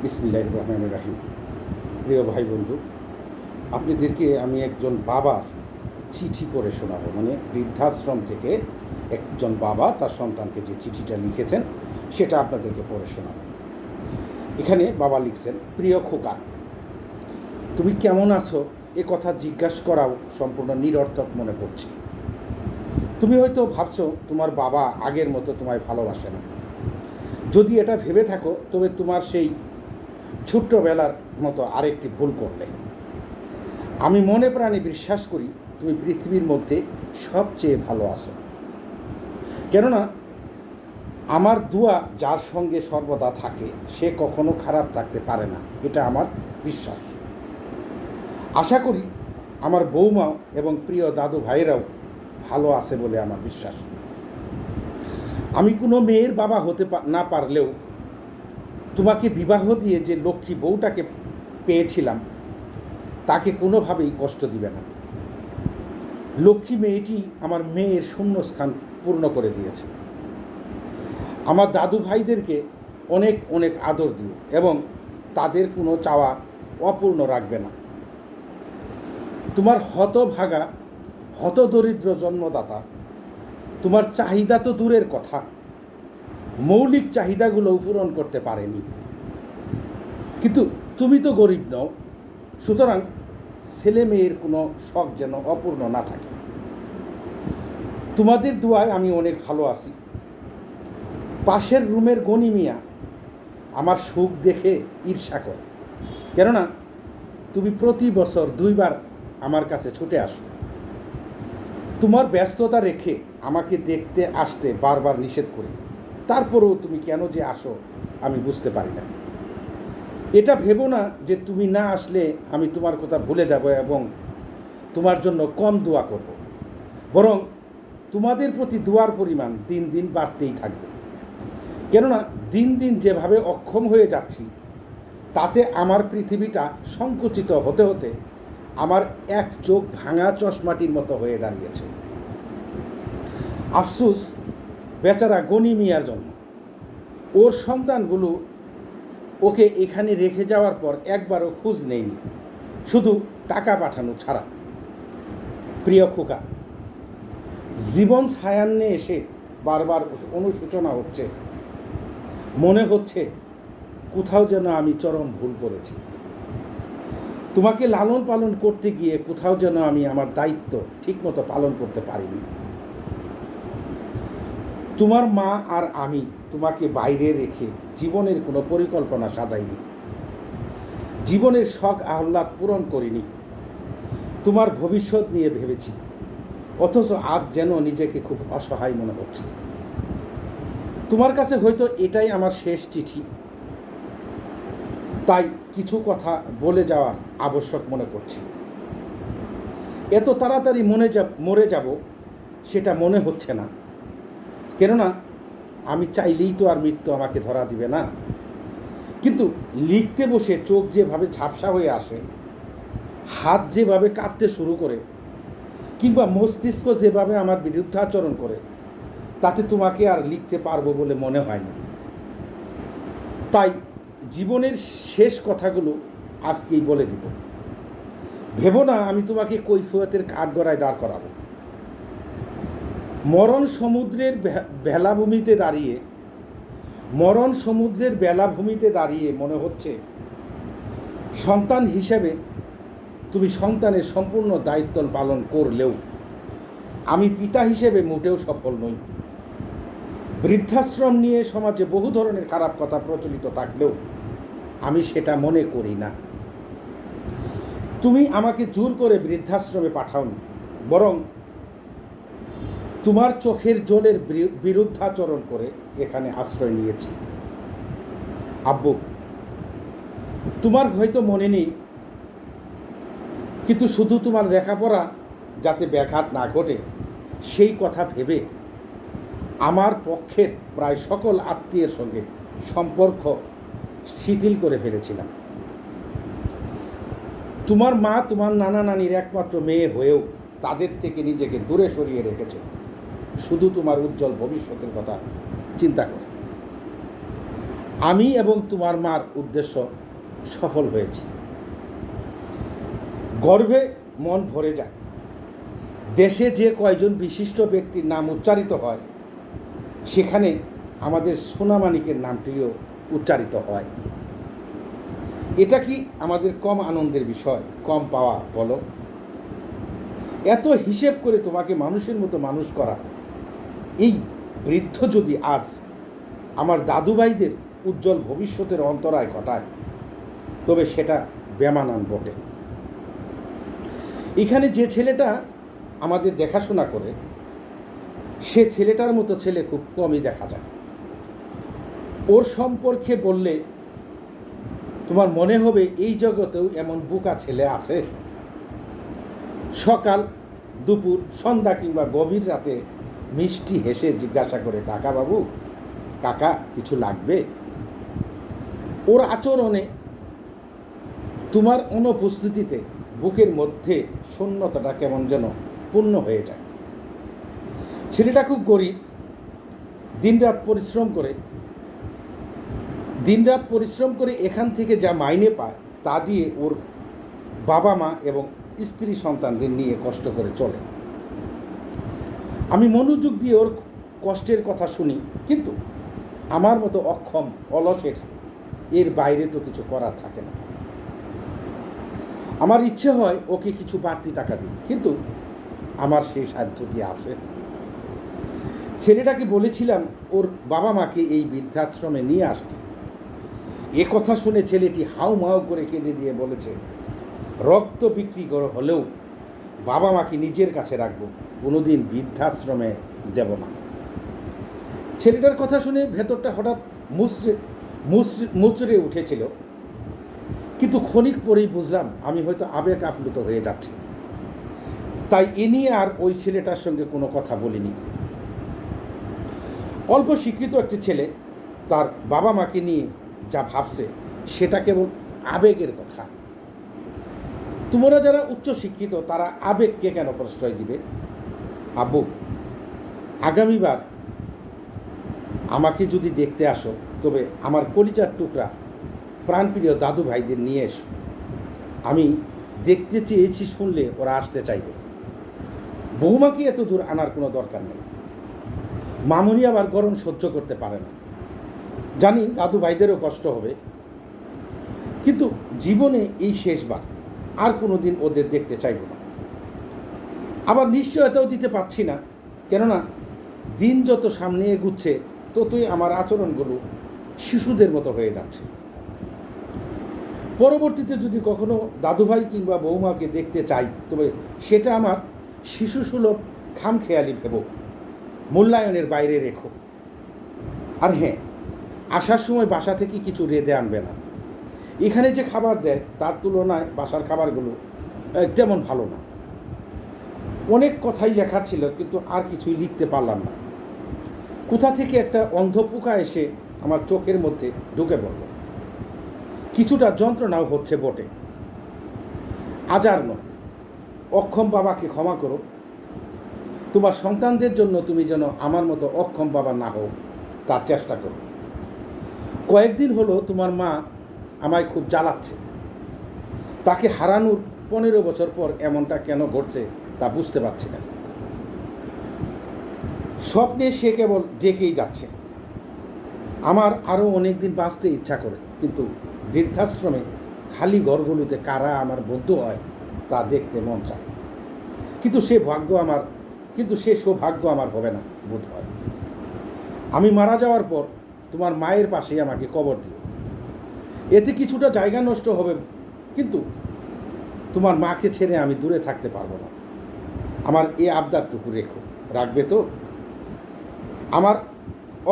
বিসমিল্লাহির রহমানির রহিম। প্রিয় ভাই বন্ধু, আপনাদেরকে আমি একজন বাবার চিঠি পড়ে শোনাবো। মানে বৃদ্ধাশ্রম থেকে একজন বাবা তার সন্তানকে যে চিঠিটা লিখেছেন সেটা আপনাদেরকে পড়ে শোনাবো। এখানে বাবা লিখছেন, প্রিয় খোকা, তুমি কেমন আছো এ কথা জিজ্ঞাসা করাও সম্পূর্ণ নিরর্থক মনে করছি। তুমি হয়তো ভাবছো তোমার বাবা আগের মতো তোমায় ভালোবাসে না। যদি এটা ভেবে থাকো তবে তোমার সেই ছোট্টবেলার মতো আরেকটি ভুল করলে। আমি মনে প্রাণে বিশ্বাস করি তুমি পৃথিবীর মধ্যে সবচেয়ে ভালো আছো। কেননা আমার দোয়া যার সঙ্গে সর্বদা থাকে সে কখনো খারাপ থাকতে পারে না, এটা আমার বিশ্বাস। আশা করি আমার বৌমা এবং প্রিয় দাদু ভাইয়েরাও ভালো আছে বলে আমার বিশ্বাস। আমি কোনো মেয়ের বাবা হতে না পারলেও তোমাকে বিবাহ দিয়ে যে লক্ষ্মী বউটাকে পেয়েছিলাম তাকে কোনোভাবেই কষ্ট দিবে না। লক্ষ্মী মেয়েটি আমার মেয়ের শূন্যস্থান পূর্ণ করে দিয়েছে। আমার দাদু ভাইদেরকে অনেক অনেক আদর দিও এবং তাদের কোনো চাওয়া অপূর্ণ রাখবে না। তোমার হতভাগা হতদরিদ্র জন্মদাতা তোমার চাহিদা তো দূরের কথা, মৌলিক চাহিদাগুলোও পূরণ করতে পারেনি। কিন্তু তুমি তো গরিব নও, সুতরাং ছেলে মেয়ের কোনো শখ যেন অপূর্ণ না থাকে। তোমাদের দোয়ায় আমি অনেক ভালো আছি। পাশের রুমের গনি মিয়া আমার সুখ দেখে ঈর্ষা করে, কেননা তুমি প্রতি বছর 2 বার আমার কাছে ছুটে আসো। তোমার ব্যস্ততা রেখে আমাকে দেখতে আসতে বারবার নিষেধ করি, তারপরেও তুমি কেন যে আসো আমি বুঝতে পারি না। এটা ভেবো না যে তুমি না আসলে আমি তোমার কথা ভুলে যাব এবং তোমার জন্য কম দোয়া করব, বরং তোমাদের প্রতি দোয়ার পরিমাণ দিন দিন বাড়তেই থাকবে। কেননা দিন দিন যেভাবে অক্ষম হয়ে যাচ্ছি তাতে আমার পৃথিবীটা সংকুচিত হতে হতে আমার এক চোখ ভাঙা চশমাটির মতো হয়ে দাঁড়িয়েছে। আফসোস বেচারা গনি মিয়ার জন্য। ওর সন্তানগুলো ওকে এখানে রেখে যাওয়ার পর একবারও খোঁজ নেয়নি, শুধু টাকা পাঠানো ছাড়া। প্রিয় খোকা, জীবন ছায়ান্নে এসে বারবার অনুশোচনা হচ্ছে। মনে হচ্ছে কোথাও যেন আমি চরম ভুল করেছি। তোমাকে লালন পালন করতে গিয়ে কোথাও যেন আমি আমার দায়িত্ব ঠিকমতো পালন করতে পারিনি। তোমার মা আর আমি তোমাকে বাইরে রেখে জীবনের কোনো পরিকল্পনা সাজাইনি, জীবনের শখ আহ্লাদ পূরণ করিনি, তোমার ভবিষ্যৎ নিয়ে ভেবেছি। অথচ আজ যেন নিজেকে খুব অসহায় মনে হচ্ছে। তোমার কাছে হয়তো এটাই আমার শেষ চিঠি, তাই কিছু কথা বলে যাওয়ার আবশ্যক মনে করছি। এত তাড়াতাড়ি মরে যাব সেটা মনে হচ্ছে না, কেননা আমি চাইলেই তো আর মৃত্যু আমাকে ধরা দিবে না। কিন্তু লিখতে বসে চোখ যেভাবে ঝাপসা হয়ে আসে, হাত যেভাবে কাঁপতে শুরু করে, কিংবা মস্তিষ্ক যেভাবে আমার বিরুদ্ধাচরণ করে, তাতে তোমাকে আর লিখতে পারবো বলে মনে হয় না। তাই জীবনের শেষ কথাগুলো আজকেই বলে দিব। ভেবো না আমি তোমাকে কৈফিয়তের কাঠগড়ায় দাঁড় করাবো। মরণ সমুদ্রের বেলাভূমিতে দাঁড়িয়ে মনে হচ্ছে সন্তান হিসেবে তুমি সন্তানের সম্পূর্ণ দায়িত্ব পালন করলেও আমি পিতা হিসেবে মোটেও সফল নই। বৃদ্ধাশ্রম নিয়ে সমাজে বহু ধরনের খারাপ কথা প্রচলিত থাকলেও আমি সেটা মনে করি না। তুমি আমাকে জোর করে বৃদ্ধাশ্রমে পাঠাওনি, বরং তোমার চোখের জলের বিরুদ্ধাচরণ করে এখানে আশ্রয় নিয়েছি। আব্বু, তোমার হয়তো মনে নেই, কিন্তু শুধু তোমার লেখাপড়া যাতে ব্যাঘাত না ঘটে সেই কথা ভেবে আমার পক্ষের প্রায় সকল আত্মীয়ের সঙ্গে সম্পর্ক শিথিল করে ফেলেছিলাম। তোমার মা তোমার নানা নানির একমাত্র মেয়ে হয়েও তাদের থেকে নিজেকে দূরে সরিয়ে রেখেছে শুধু তোমার উজ্জ্বল ভবিষ্যতের কথা চিন্তা করে। আমি এবং তোমার মার উদ্দেশ্য সফল হয়েছে। গর্বে মন ভরে যায়। দেশে যে কয়জন বিশিষ্ট ব্যক্তির নাম উচ্চারিত হয় সেখানে আমাদের সোনামানিকের নামটিও উচ্চারিত হয়। এটা কি আমাদের কম আনন্দের বিষয়, কম পাওয়া বলো? এত হিসেব করে তোমাকে মানুষের মতো মানুষ করা এই বৃদ্ধ যদি আজ আমার দাদুভাইদের উজ্জ্বল ভবিষ্যতের অন্তরায় ঘটায় তবে সেটা বেমানান বটে। এখানে যে ছেলেটা আমাদের দেখাশোনা করে সে ছেলেটার মতো ছেলে খুব কমই দেখা যায়। ওর সম্পর্কে বললে তোমার মনে হবে এই জগতেও এমন বোকা ছেলে আছে। সকাল, দুপুর, সন্ধ্যা কিংবা গভীর রাতে মিষ্টি হেসে জিজ্ঞাসা করে, কাকা বাবু, কাকা কিছু লাগবে? ওর আচরণে তোমার অনুপস্থিতিতে বুকের মধ্যে শূন্যতাটা কেমন যেন পূর্ণ হয়ে যায়। ছেলেটা খুব গরিব, দিনরাত পরিশ্রম করে এখান থেকে যা মাইনে পায় তা দিয়ে ওর বাবা মা এবং স্ত্রী সন্তানদের নিয়ে কষ্ট করে চলে। আমি মনোযোগ দিয়ে ওর কষ্টের কথা শুনি, কিন্তু আমার মতো অক্ষম অলসের এর বাইরে তো কিছু করার থাকে না। আমার ইচ্ছে হয় ওকে কিছু বাড়তি টাকা দিই, কিন্তু আমার সেই সাধ্য কি আছে? ছেলেটাকে বলেছিলাম ওর বাবা মাকে এই বৃদ্ধাশ্রমে নিয়ে আসতে। এ কথা শুনে ছেলেটি হাউ মাউ করে কেঁদে দিয়ে বলেছে, রক্ত বিক্রি করে হলেও বাবা মাকে নিজের কাছে রাখবো, কোনোদিন বৃদ্ধাশ্রমে দেব না। ছেলেটার কথা শুনে ভেতরটা হঠাৎ মুচড়ে উঠেছিল, কিন্তু ক্ষণিক পরেই বুঝলাম আমি হয়তো আবেগ আপ্লুত হয়ে যাচ্ছি। তাই এ নিয়ে আর ওই ছেলেটার সঙ্গে কোনো কথা বলিনি। অল্প শিক্ষিত একটি ছেলে তার বাবা মাকে নিয়ে যা ভাবছে সেটা কেবল আবেগের কথা। তোমরা যারা উচ্চ শিক্ষিত তারা আবেগকে কেন প্রশ্রয় দিবে? আব্বু, আগামীবার আমাকে যদি দেখতে আসো তবে আমার কলিজার টুকরা প্রাণপ্রিয় দাদু ভাইদের নিয়ে এসো। আমি দেখতে চেয়েছি শুনলে ওরা আসতে চাইবে। বৌমাকে এত দূর আনার কোনো দরকার নেই। মামুনি আবার গরম সহ্য করতে পারে না। জানি দাদু ভাইদেরও কষ্ট হবে, কিন্তু জীবনে এই শেষবার, আর কোনো দিন ওদের দেখতে চাইব না। আবার নিশ্চয়তাও দিতে পারছি না, কেননা দিন যত সামনে এগুচ্ছে ততই আমার আচরণগুলো শিশুদের মতো হয়ে যাচ্ছে। পরবর্তীতে যদি কখনো দাদুভাই কিংবা বৌমাকে দেখতে চাই তবে সেটা আমার শিশুসুলভ খামখেয়ালি ভেবো, মূল্যায়নের বাইরে রেখো। আর হ্যাঁ, আসার সময় বাসা থেকে কিছু রেঁধে আনবে না। এখানে যে খাবার দেয় তার তুলনায় বাসার খাবারগুলো তেমন ভালো না। অনেক কথাই লেখার ছিল, কিন্তু আর কিছুই লিখতে পারলাম না। কোথা থেকে একটা অন্ধ পোকা এসে আমার চোখের মধ্যে ঢুকে পড়ল। কিছুটা যন্ত্রণাও হচ্ছে বটে। আজ আর নয়, অক্ষম বাবাকে ক্ষমা করো। তোমার সন্তানদের জন্য তুমি যেন আমার মতো অক্ষম বাবা না হও তার চেষ্টা করো। কয়েকদিন হলো তোমার মা আমায় খুব জ্বালাচ্ছে। তাকে হারানোর 15 বছর পর এমনটা কেন ঘটছে তা বুঝতে পারছি না। স্বপ্নে সে কেবল ডেকেই যাচ্ছে। আমার আরও অনেক দিন বাঁচতে ইচ্ছা করে, কিন্তু বৃদ্ধাশ্রমে খালি ঘরগুলোতে কারা আমার বন্ধু হয় তা দেখতে মন চায়। কিন্তু সে সৌভাগ্য আমার হবে না বোধ হয়। আমি মারা যাওয়ার পর তোমার মায়ের পাশেই আমাকে কবর দিও। এতে কিছুটা জায়গা নষ্ট হবে, কিন্তু তোমার মাকে ছেড়ে আমি দূরে থাকতে পারবো না। আমার এই আবদারটুকু রাখবে তো? আমার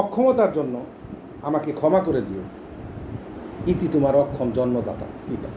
অক্ষমতার জন্য আমাকে ক্ষমা করে দিও। ইতি তোমার অক্ষম জন্মদাতা পিতা।